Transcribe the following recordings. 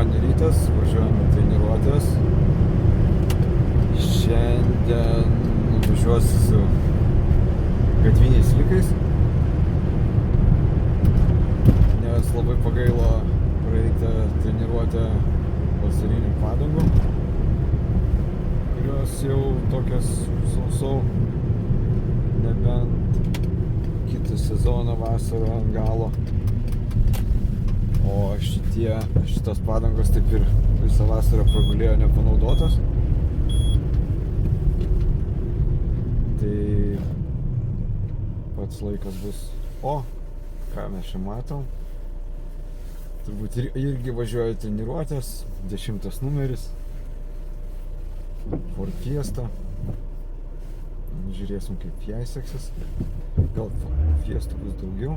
Pirmadienio rytas, važiuojame treniruotės. Šiandien važiuosiu su gatviniais sliekais, nes labai pagailo praeitą treniruotę vasarinių padangų, kurios jau tokias sausau, nebent kitą sezoną vasarą ant galo. O šitos padangos taip ir visą vasarą pragulėjo nepanaudotos. Tai pats laikas bus. O, ką mes čia matom? Turbūt irgi važiuoju treniruotės, 10 numeris. Ford Fiesta. Žiūrėsim, kaip jai seksis. Gal Fiesta bus daugiau.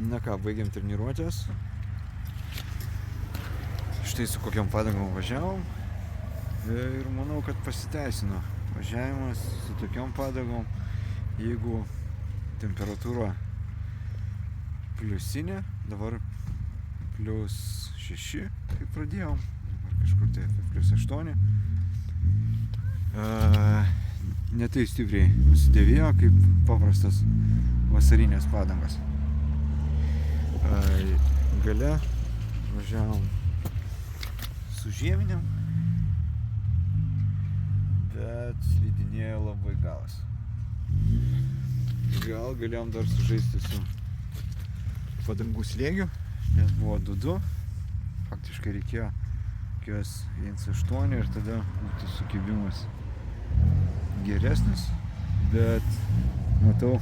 Na ką, baigėm treniruotės. Štai su kokiam padangom važiavom. Ir manau, kad pasiteisino važiavimas su tokiom padangom. Jeigu temperatūra pliusinė, dabar +6, kaip pradėjom. Dabar kažkur tai +8. Ne tai stipriai nusidėvėjo, kaip paprastas vasarinės padangas. Gale važiavom su žieminiam, bet slidinėjo labai galas. Gal galėjom dar sužaisti su padangų slėgiu, nes buvo 2-2. Faktiškai reikėjo kokios 1.8 ir tada būtų sukibimas geresnis, bet matau,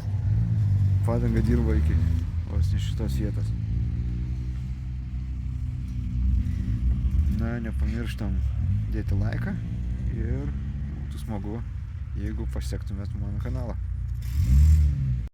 padanga dirba iki vos ne šitos vietos. Na, nepamirštam dėti laiką ir būtų smagu, jeigu pasiektumėt mano kanalą.